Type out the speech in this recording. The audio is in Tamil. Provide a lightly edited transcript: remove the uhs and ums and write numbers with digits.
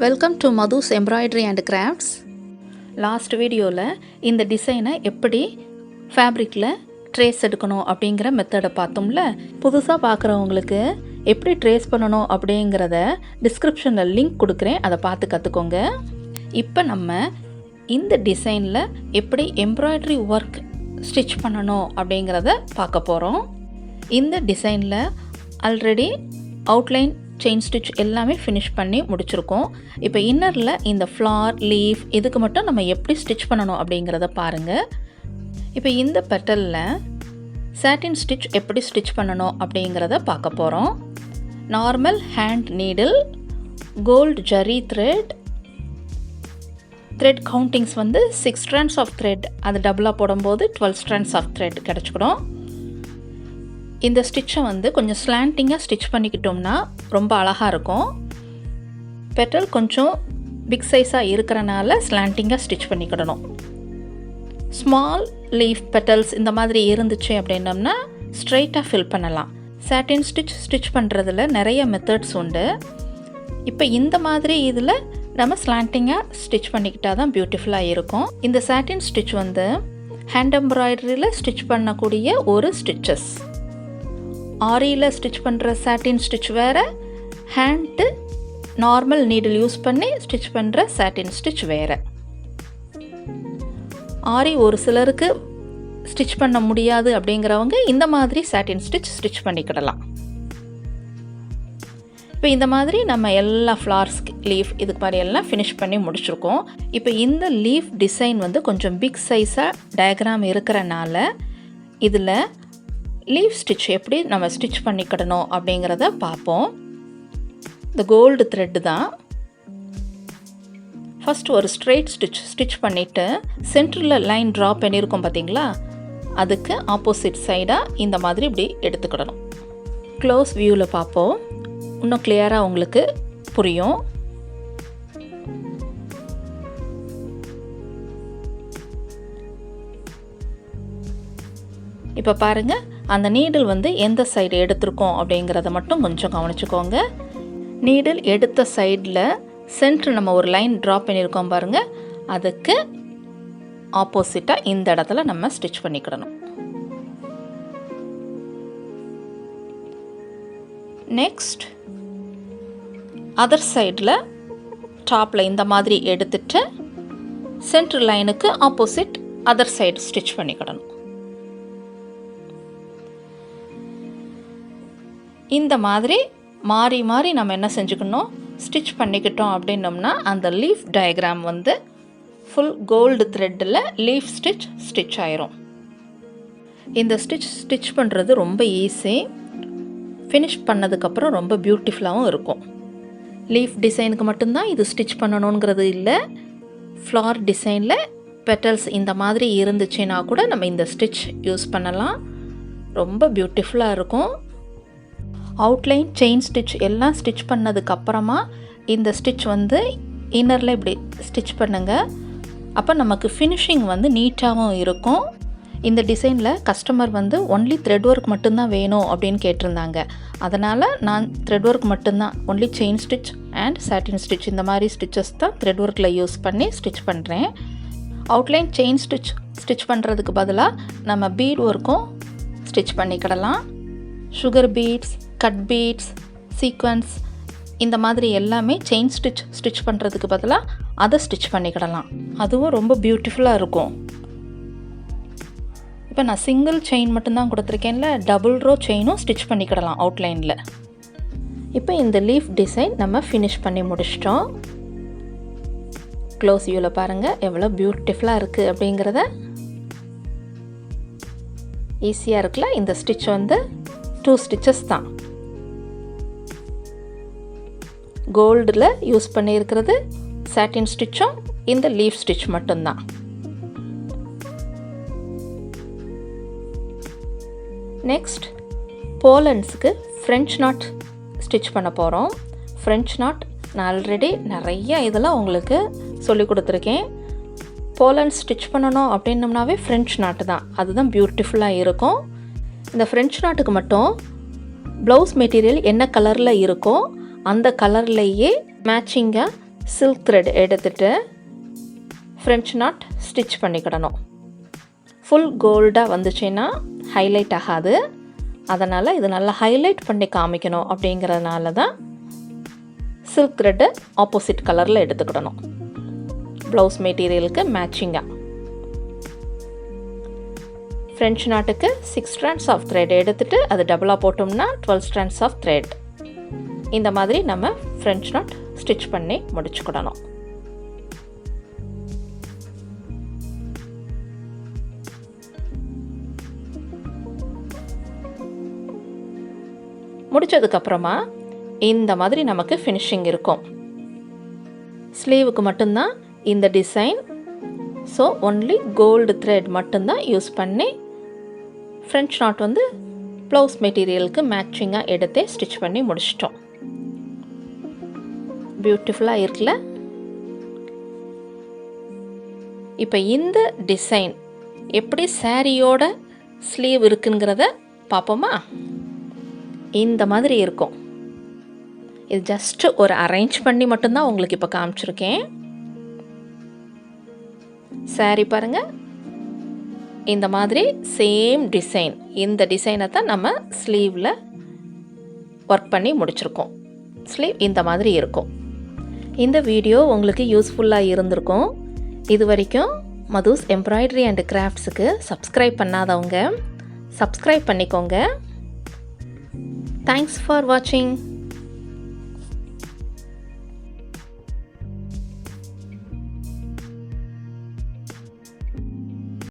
Welcome to Mathu's Embroidery and Crafts. Last வீடியோவில் இந்த டிசைனை எப்படி ஃபேப்ரிக்கில் ட்ரேஸ் எடுக்கணும் அப்படிங்கிற மெத்தடை பார்த்தோம்ல. புதுசாக பார்க்குறவங்களுக்கு எப்படி ட்ரேஸ் பண்ணணும் அப்படிங்கிறத டிஸ்கிரிப்ஷனில் லிங்க் கொடுக்குறேன், அதை பார்த்து கற்றுக்கோங்க. இப்போ நம்ம இந்த டிசைனில் எப்படி எம்ப்ராய்டரி ஒர்க் ஸ்டிச் பண்ணணும் அப்படிங்கிறத பார்க்க போகிறோம். இந்த டிசைனில் ஆல்ரெடி அவுட்லைன் செயின் ஸ்டிச் எல்லாமே ஃபினிஷ் பண்ணி முடிச்சிருக்கோம். இப்போ இன்னரில் இந்த ஃப்ளார் லீஃப் இதுக்கு மட்டும் நம்ம எப்படி ஸ்டிச் பண்ணணும் அப்படிங்கிறத பாருங்கள். இப்போ இந்த பெட்டலில் சாட்டின் ஸ்டிச் எப்படி ஸ்டிச் பண்ணணும் அப்படிங்கிறத பார்க்க போகிறோம். Normal hand needle, gold zari thread countings வந்து 6 strands ஆஃப் த்ரெட், அது டபுளாக போடும்போது 12 strands ஆஃப் த்ரெட் கிடச்சிக்கிடும். இந்த ஸ்டிச்சை வந்து கொஞ்சம் ஸ்லாண்டிங்காக ஸ்டிச் பண்ணிக்கிட்டோம்னா ரொம்ப அழகாக இருக்கும். பெட்டல் கொஞ்சம் பிக் சைஸாக இருக்கிறனால ஸ்லாண்டிங்காக ஸ்டிச் பண்ணிக்கிடணும். ஸ்மால் லீஃப் பெட்டல்ஸ் இந்த மாதிரி இருந்துச்சு அப்படின்னம்னா ஸ்ட்ரைட்டாக ஃபில் பண்ணலாம். சாட்டின் ஸ்டிச் பண்ணுறதுல நிறைய மெத்தட்ஸ் உண்டு. இப்போ இந்த மாதிரி இதில் நம்ம ஸ்லாண்டிங்காக ஸ்டிச் பண்ணிக்கிட்டால் தான் பியூட்டிஃபுல்லாக இருக்கும். இந்த சாட்டின் ஸ்டிச் வந்து ஹேண்ட் எம்ப்ராய்டரியில் ஸ்டிச் பண்ணக்கூடிய ஒரு ஸ்டிச்சஸ். ஆரியில் ஸ்டிச் பண்ணுற சாட்டின் ஸ்டிச் வேறு, ஹேண்டு நார்மல் நீடில் யூஸ் பண்ணி ஸ்டிச் பண்ணுற சாட்டின் ஸ்டிச் வேறு. ஆரி ஒரு சிலருக்கு ஸ்டிச் பண்ண முடியாது அப்படிங்கிறவங்க இந்த மாதிரி சாட்டின் ஸ்டிச் பண்ணிக்கிடலாம். இப்போ இந்த மாதிரி நம்ம எல்லா ஃப்ளார்ஸ் லீஃப் இதுக்கு மாதிரி எல்லாம் ஃபினிஷ் பண்ணி முடிச்சிருக்கோம். இப்போ இந்த லீஃப் டிசைன் வந்து கொஞ்சம் பிக் சைஸாக டயக்ராம் இருக்கிறனால இதில் லீஃப் ஸ்டிச் எப்படி நம்ம ஸ்டிச் பண்ணிக்கிடணும் அப்படிங்கிறத பார்ப்போம். இந்த கோல்டு த்ரெட்டு தான். ஃபஸ்ட் ஒரு ஸ்ட்ரெயிட் ஸ்டிச் பண்ணிவிட்டு சென்டரில் லைன் ட்ரா பண்ணியிருக்கோம் பார்த்தீங்களா, அதுக்கு ஆப்போசிட் சைடாக இந்த மாதிரி இப்படி எடுத்துக்கிடணும். க்ளோஸ் வியூவில் பார்ப்போம், இன்னும் கிளியராக உங்களுக்கு புரியும். இப்போ பாருங்கள், அந்த நீடில் வந்து எந்த சைடு எடுத்திருக்கோம் அப்படிங்கிறத மட்டும் கொஞ்சம் கவனிச்சுக்கோங்க. நீடில் எடுத்த சைடில் சென்டர் நம்ம ஒரு லைன் ட்ரா பண்ணியிருக்கோம் பாருங்கள், அதுக்கு ஆப்போசிட்டாக இந்த இடத்துல நம்ம ஸ்டிச் பண்ணிக்கிடணும். நெக்ஸ்ட் அதர் சைடில் டாப்பில் இந்த மாதிரி எடுத்துட்டு சென்டர் லைனுக்கு ஆப்போசிட் அதர் சைடு ஸ்டிச் பண்ணிக்கிடணும். இந்த மாதிரி மாறி மாறி நம்ம என்ன செஞ்சுக்கணும், ஸ்டிச் பண்ணிக்கிட்டோம் அப்படின்னோம்னா அந்த லீஃப் டயக்ராம் வந்து ஃபுல் கோல்டு த்ரெட்டில் லீஃப் ஸ்டிச் ஆயிரும். இந்த ஸ்டிச் பண்ணுறது ரொம்ப ஈஸி. ஃபினிஷ் பண்ணதுக்கப்புறம் ரொம்ப பியூட்டிஃபுல்லாகவும் இருக்கும். லீஃப் டிசைனுக்கு மட்டும்தான் இது ஸ்டிச் பண்ணணுங்கிறது இல்லை. ஃப்ளார் டிசைனில் பெட்டல்ஸ் இந்த மாதிரி இருந்துச்சுன்னா கூட நம்ம இந்த ஸ்டிச் யூஸ் பண்ணலாம். ரொம்ப பியூட்டிஃபுல்லாக இருக்கும். அவுட்லைன் செயின் ஸ்டிச் எல்லாம் ஸ்டிச் பண்ணதுக்கப்புறமா இந்த ஸ்டிச் வந்து இன்னரில் இப்படி ஸ்டிச் பண்ணுங்கள். அப்போ நமக்கு ஃபினிஷிங் வந்து நீட்டாகவும் இருக்கும். இந்த டிசைனில் கஸ்டமர் வந்து ஒன்லி த்ரெட் ஒர்க் மட்டும்தான் வேணும் அப்படின்னு கேட்டிருந்தாங்க. அதனால் நான் த்ரெட் ஒர்க் மட்டும்தான், only chain stitch and satin stitch இந்த மாதிரி ஸ்டிச்சஸ் தான் த்ரெட் ஒர்க்கில் யூஸ் பண்ணி ஸ்டிச் பண்ணுறேன். அவுட்லைன் செயின் ஸ்டிச் பண்ணுறதுக்கு பதிலாக நம்ம பீட் ஒர்க்கும் ஸ்டிச் பண்ணிக்கிடலாம். Sugar beads, cut beads, sequins இந்த மாதிரி எல்லாமே செயின் ஸ்டிச் பண்ணுறதுக்கு பதிலாக அதை ஸ்டிச் பண்ணிக்கிடலாம். அதுவும் ரொம்ப பியூட்டிஃபுல்லாக இருக்கும். இப்போ நான் சிங்கிள் செயின் மட்டும்தான் கொடுத்துருக்கேன்ல, டபுள் ரோ செயினும் ஸ்டிச் பண்ணிக்கிடலாம் அவுட்லைனில். இப்போ இந்த லீஃப் டிசைன் நம்ம ஃபினிஷ் பண்ணி முடிச்சிட்டோம். க்ளோஸ் வியூவில் பாருங்கள் எவ்வளோ பியூட்டிஃபுல்லாக இருக்குது அப்படிங்கிறத. ஈஸியாக இருக்குல்ல. இந்த ஸ்டிச் வந்து 2 ஸ்டிச்சஸ் தான். கோல்டில் யூஸ் பண்ணியிருக்கிறது சாட்டின் ஸ்டிச்சும் இந்த லீஃப் ஸ்டிச் மட்டும்தான். நெக்ஸ்ட் போலன்ஸுக்கு ஃப்ரெஞ்ச் நாட் ஸ்டிச் பண்ண போகிறோம். ஃப்ரெஞ்ச் நாட் நான் ஆல்ரெடி நிறைய இதெல்லாம் உங்களுக்கு சொல்லி கொடுத்துருக்கேன். போலன்ஸ் ஸ்டிச் பண்ணணும் அப்படின்னம்னாவே ஃப்ரெஞ்ச் நாட்டு தான், அதுதான் பியூட்டிஃபுல்லாக இருக்கும். இந்த ஃப்ரெஞ்ச் நாட்டுக்கு மட்டும் ப்ளவுஸ் மெட்டீரியல் என்ன கலரில் இருக்கோ அந்த கலர்லேயே மேட்சிங்காக சில்க் த்ரெட் எடுத்துகிட்டு ஃப்ரெஞ்ச் நாட் ஸ்டிச் பண்ணிக்கிடணும். ஃபுல் கோல்டாக வந்துச்சுன்னா ஹைலைட் ஆகாது. அதனால் இது நல்லா ஹைலைட் பண்ணி காமிக்கணும் அப்படிங்கிறதுனால தான் சில்க் த்ரெட்டு ஆப்போசிட் கலரில் எடுத்துக்கிடணும். ப்ளவுஸ் மெட்டீரியலுக்கு மேட்சிங்காக. ஃப்ரெஞ்ச் நாட்டுக்கு 6 ஸ்ட்ராண்ட்ஸ் ஆஃப் த்ரெட் எடுத்துகிட்டு அது டபுளாக போட்டோம்னா 12 ஸ்ட்ராண்ட்ஸ் ஆஃப் த்ரெட். இந்த மாதிரி நம்ம ஃப்ரெஞ்ச் நாட் ஸ்டிச் பண்ணி முடிச்சுக்கிடணும். முடித்ததுக்கப்புறமா இந்த மாதிரி நமக்கு ஃபினிஷிங் இருக்கும். ஸ்லீவுக்கு மட்டும்தான் இந்த design. So only gold thread மட்டும்தான் யூஸ் பண்ணி ஃப்ரெஞ்ச் நாட் வந்து ப்ளவுஸ் மெட்டீரியலுக்கு மேட்சிங்காக எடுத்து ஸ்டிச் பண்ணி முடிச்சிட்டோம். பியூட்டிஃபுல்லாக இருக்குல்ல? இப்போ இந்த டிசைன் எப்படி சாரியோட ஸ்லீவ் இருக்குங்கிறத பார்ப்போமா? இந்த மாதிரி இருக்கும். இது ஜஸ்ட்டு ஒரு அரேஞ்ச் பண்ணி மட்டும்தான் உங்களுக்கு இப்போ காமிச்சிருக்கேன். சாரி பாருங்கள், இந்த மாதிரி சேம் டிசைன். இந்த டிசைனை தான் நம்ம ஸ்லீவில் ஒர்க் பண்ணி முடிச்சிருக்கோம். ஸ்லீவ் இந்த மாதிரி இருக்கும். இந்த வீடியோ உங்களுக்கு யூஸ்ஃபுல்லாக இருந்திருக்கும். இது வரைக்கும் மதுஸ் எம்ப்ராய்டரி அண்ட் கிராஃப்ட்ஸுக்கு சப்ஸ்கிரைப் பண்ணாதவங்க சப்ஸ்கிரைப் பண்ணிக்கோங்க. Thanks for watching.